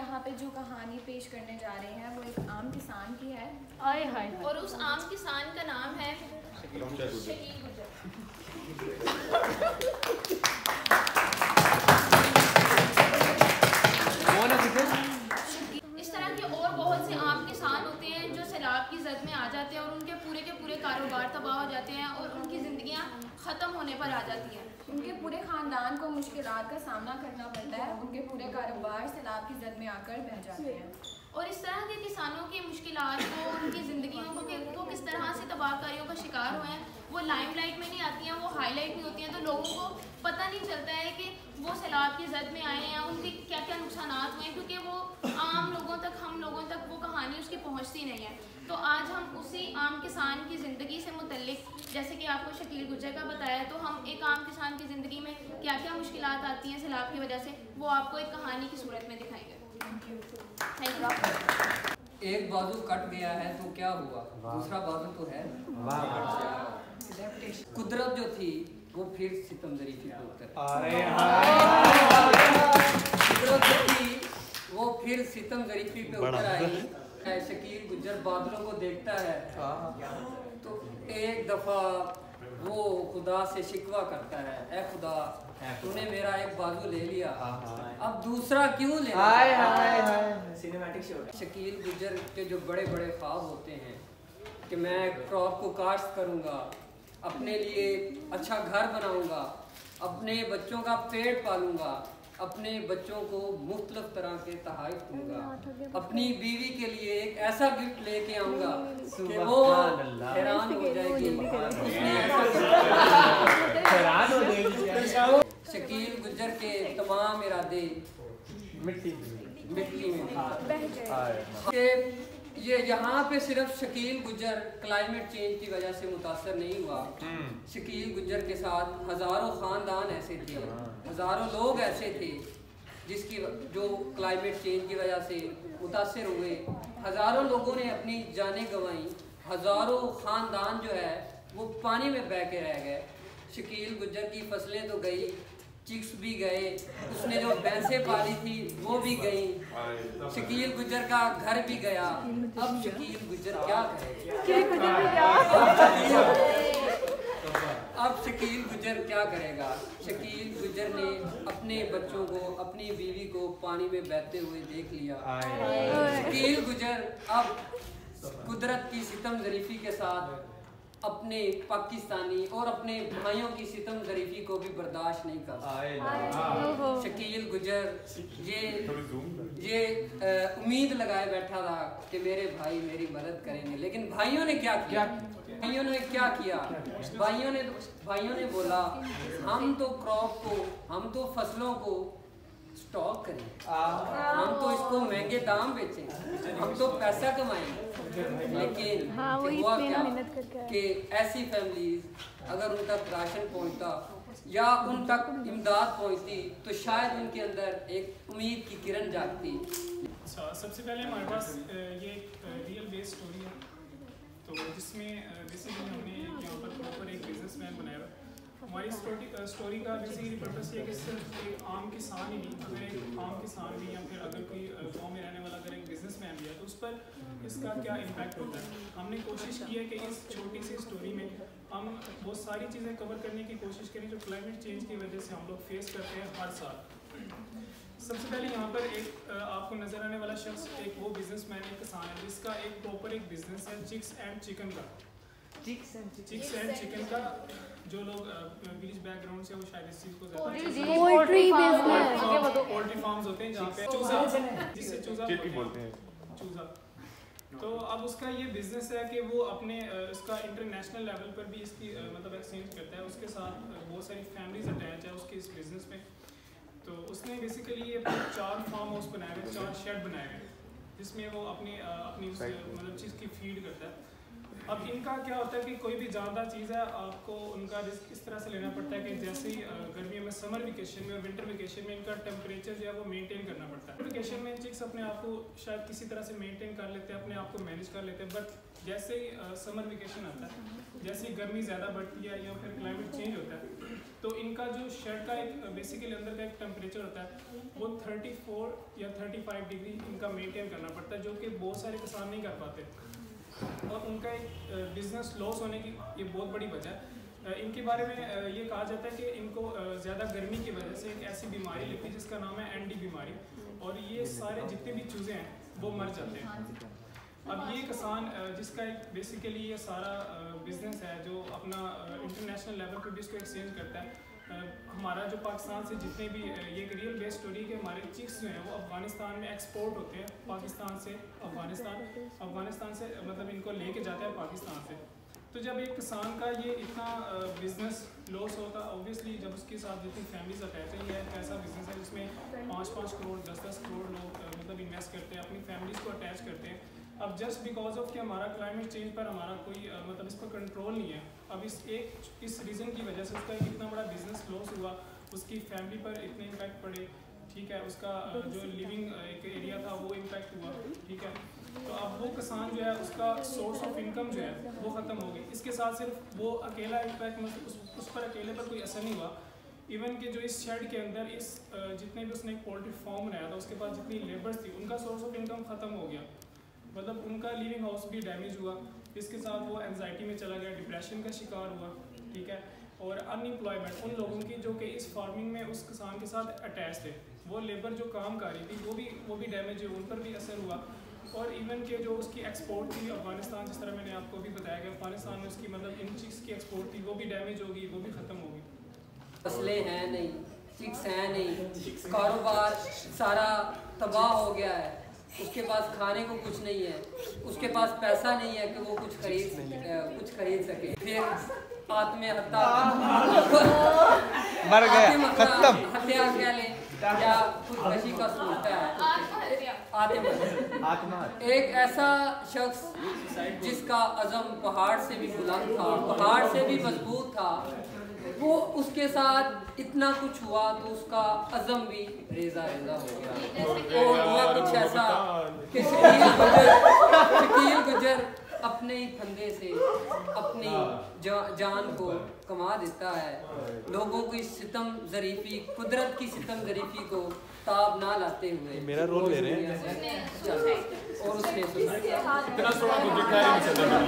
यहाँ पे जो कहानी पेश करने जा रहे हैं वो एक आम किसान की है। आए हाय। और उस आम किसान का नाम है शकील गुज्जर। इस तरह के और बहुत से आम किसान होते हैं जो सैलाब की जद में आ जाते हैं और उनके पूरे कारोबार तबाह हो जाते हैं और उनकी ज़िंदगियाँ ख़त्म होने पर आ जाती हैं। उनके पूरे ख़ानदान को मुश्किलात का सामना करना पड़ता है। उनके पूरे कारोबार सैलाब की जद में आकर बह जाते हैं। और इस तरह के किसानों की मुश्किलात को, उनकी ज़िंदगियों को किस तरह से तबाहकारियों का शिकार हुए हैं, वो लाइमलाइट में नहीं आती हैं, वो हाईलाइट नहीं होती हैं, तो लोगों को पता नहीं चलता है कि वो सैलाब की जद में आए हैं, उनके क्या क्या नुकसान हुए हैं, क्योंकि वो आम लोगों तक, हम लोगों तक वो कहानी उसकी पहुँचती नहीं है। तो आज हम उसी आम किसान की ज़िंदगी से मुतल्लिक, जैसे कि आपको शकील गुज्जर का बताया, तो हम एक आम किसान की ज़िंदगी में क्या क्या मुश्किलात आती हैं सैलाब की वजह से, वो आपको एक कहानी की सूरत में दिखाएंगे। Thank you. एक बाजू कट गया है तो क्या हुआ, दूसरा बाजू तो है। कुदरत जो थी वो फिर सितमजरीफी पे उतर कुदरत जो थी वो फिर सितमजरीफी पे उतर आई। शकील गुज्जर बादलों को देखता है तो एक दफा वो खुदा से शिकवा करता है, ऐ खुदा तूने मेरा एक बाजू ले लिया, अब दूसरा क्यों ले? Cinematic show. शकील गुज्जर के जो बड़े बड़े ख्वाब होते हैं कि मैं क्रॉप को काश्त करूंगा, अपने लिए अच्छा घर बनाऊंगा, अपने बच्चों का पेट पालूंगा, अपने बच्चों को मुख्तलिफ तरह के तोहफे दूंगा, अपनी बीवी के लिए एक ऐसा गिफ्ट लेके आऊंगा कि वो हैरान हो जाएगी, उसने हैरान हो जाएगी। शकील गुज्जर के तमाम इरादे मिट्टी में कि ये यहाँ पे सिर्फ शकील गुज्जर क्लाइमेट चेंज की वजह से मुतासर नहीं हुआ। शकील गुज्जर के साथ हज़ारों ख़ानदान ऐसे थे, हज़ारों लोग ऐसे थे जिसकी जो क्लाइमेट चेंज की वजह से मुतासर हुए। हज़ारों लोगों ने अपनी जानें गंवाई, हज़ारों ख़ानदान जो है वो पानी में बह के रह गए। शकील गुज्जर की फसलें तो गई, चिक्स भी गए, उसने जो भैंसें पाली थी वो भी गई, शकील गुज्जर का घर भी गया। अब शकील गुज्जर क्या करेगा? अब शकील गुज्जर क्या करेगा? शकील गुज्जर ने अपने बच्चों को, अपनी बीवी को पानी में बहते हुए देख लिया। शकील गुज्जर अब कुदरत की सितम ज़रीफ़ी के साथ अपने पाकिस्तानी और अपने भाइयों की सितम ज़रीफ़ी को भी बर्दाश्त नहीं कर सकता। शकील गुज्जर ये उम्मीद लगाए बैठा था कि मेरे भाई मेरी मदद करेंगे, लेकिन भाइयों ने क्या किया? भाइयों ने बोला हम तो क्रॉप को, हम तो फसलों को स्टॉक करें, हम तो इसको महंगे दाम बेचें, हम तो पैसा कमाएं। लेकिन हुआ क्या कि ऐसी फैमिलीज अगर उन तक राशन पहुंचता या उन तक इमदाद पहुंचती तो शायद उनके अंदर एक उम्मीद की किरण जागती। सबसे पहले हमारे पास ये रियल बेस्ड स्टोरी है, तो जिसमें बेसिकली हमने यहाँ पर प्रॉपर एक बिजनेसमैन बनाया। हमारी स्टोरी का बेसिकली पर्पस ये है कि सिर्फ एक आम किसान ही नहीं, अगर एक आम किसान भी या फिर अगर कोई गांव में रहने वाला अगर एक बिजनेसमैन भी है तो उस पर इसका क्या इम्पैक्ट होता है। हमने कोशिश की है कि इस छोटी सी स्टोरी में हम बहुत सारी चीज़ें कवर करने की कोशिश करें जो क्लाइमेट चेंज की वजह से हम लोग फेस करते हैं हर साल। सबसे पहले यहाँ पर एक आपको नज़र आने वाला शख्स एक वो बिजनेसमैन, एक किसान है जिसका एक प्रॉपर एक बिजनेस है चिक्स एंड चिकन का। चिक्स एंड चिकन का जो लोग विलेज बैकग्राउंड से वो शायद इस चीज़ को पोल्ट्री फार्म्स होते हैं जहाँ पे चूजा, जिससे चूजा बोलते हैं चूजा। तो अब उसका ये बिजनेस है कि वो अपने इसका इंटरनेशनल लेवल पर भी इसकी मतलब एक्सचेंज करता है, उसके साथ बहुत सारी फैमिलीज अटैच है उसके इस बिजनेस में। तो उसने बेसिकली ये 4 फार्म हाउस बनाए हुए, 4 शेड बनाए हुए जिसमें वो अपनी मतलब चीज़ की फीड करता है। अब इनका क्या होता है कि कोई भी जानदार चीज़ है आपको उनका रिस्क इस तरह से लेना पड़ता है कि जैसे ही गर्मियों में समर वेकेशन में और विंटर वेकेशन में इनका टेम्परेचर जो है वो मेंटेन करना पड़ता है। वेकेशन में चिक्स अपने आप को शायद किसी तरह से मेंटेन कर लेते हैं, अपने आप को मैनेज कर लेते हैं, बट जैसे ही समर वेकेशन आता है, जैसे ही गर्मी ज़्यादा बढ़ती है या फिर क्लाइमेट चेंज होता है तो इनका जो शर्ट का एक बेसिकली अंदर का एक टेम्परेचर होता है वो 34 या 35 डिग्री इनका मेंटेन करना पड़ता है, जो कि बहुत सारे किसान नहीं कर पाते और उनका एक बिजनेस लॉस होने की ये बहुत बड़ी वजह है। इनके बारे में ये कहा जाता है कि इनको ज़्यादा गर्मी की वजह से एक ऐसी बीमारी लगती है जिसका नाम है एंडी बीमारी, और ये सारे जितने भी चूज़े हैं वो मर जाते हैं। अब ये किसान जिसका एक बेसिकली ये सारा बिजनेस है जो अपना इंटरनेशनल लेवल पे भी इसको एक्सचेंज करता है। हमारा जो पाकिस्तान से जितने भी ये एक रियल बेस्ड स्टोरी के हमारे चिक्स जो हैं वो अफ़गानिस्तान में एक्सपोर्ट होते हैं, पाकिस्तान से अफ़गानिस्तान से मतलब इनको लेके जाते हैं पाकिस्तान से। तो जब एक किसान का ये इतना बिजनेस लॉस होता है, ऑब्वियसली जब उसके साथ जितनी फैमिलीज अटैच है, ये एक ऐसा बिजनेस है जिसमें 5-5 करोड़ 10-10 करोड़ लोग मतलब इन्वेस्ट करते हैं, अपनी फैमिलीज को अटैच करते हैं। अब जस्ट बिकॉज ऑफ कि हमारा क्लाइमेट चेंज पर हमारा कोई मतलब इस पर कंट्रोल नहीं है, अब इस रीज़न की वजह से उसका एक इतना बड़ा बिजनेस लॉस हुआ, उसकी फैमिली पर इतने इम्पैक्ट पड़े, ठीक है, उसका जो लिविंग एक एरिया था वो इम्पैक्ट हुआ, ठीक है। तो अब वो किसान जो है उसका सोर्स ऑफ इनकम जो है वो ख़त्म हो गई। इसके साथ सिर्फ वो अकेला इम्पैक्ट मतलब उस पर अकेले पर कोई असर नहीं हुआ, इवन कि जो इस शेड के अंदर इस जितने भी उसने एक पोल्ट्री फार्म बनाया था उसके पास जितनी लेबर्स थी उनका सोर्स ऑफ इनकम ख़त्म हो गया, मतलब उनका लिविंग हाउस भी डैमेज हुआ। इसके साथ वो एंजाइटी में चला गया, डिप्रेशन का शिकार हुआ, ठीक है। और अनएम्प्लॉयमेंट उन लोगों की जो कि इस फार्मिंग में उस किसान के साथ अटैच थे, वो लेबर जो काम कर रही थी वो भी डैमेज हुई, उन पर भी असर हुआ। और इवन के जो उसकी एक्सपोर्ट थी अफगानिस्तान, जिस तरह मैंने आपको भी बताया कि अफगानिस्तान में उसकी मतलब इन चिक्स की एक्सपोर्ट थी वो भी डैमेज होगी, वो भी ख़त्म होगी। फसलें हैं नहीं, चिक्स हैं नहीं, कारोबार सारा तबाह हो गया है, उसके पास खाने को कुछ नहीं है, उसके पास पैसा नहीं है कि वो कुछ खरीद सके, फिर आत्महत्या मर गया, खत्म, हत्या क्या लें या खुदकशी का सोचता है, आत्महत्या। एक ऐसा शख्स जिसका अज़म पहाड़ से भी बुलंद था, पहाड़ से भी मजबूत था, वो उसके साथ इतना कुछ हुआ तो उसका अज़म भी रेजा रेजा हो गया। और हुआ कुछ ऐसा कि शकील गुजर अपने ही फंदे से अपनी जान को कमा देता है। लोगों की सितम ज़रीफ़ी, कुदरत की सितम ज़रीफ़ी को ताब ना लाते हुए मेरा रोल ले रहे हैं और उसने इतना सोना तो दिखा ही नहीं चल रहा।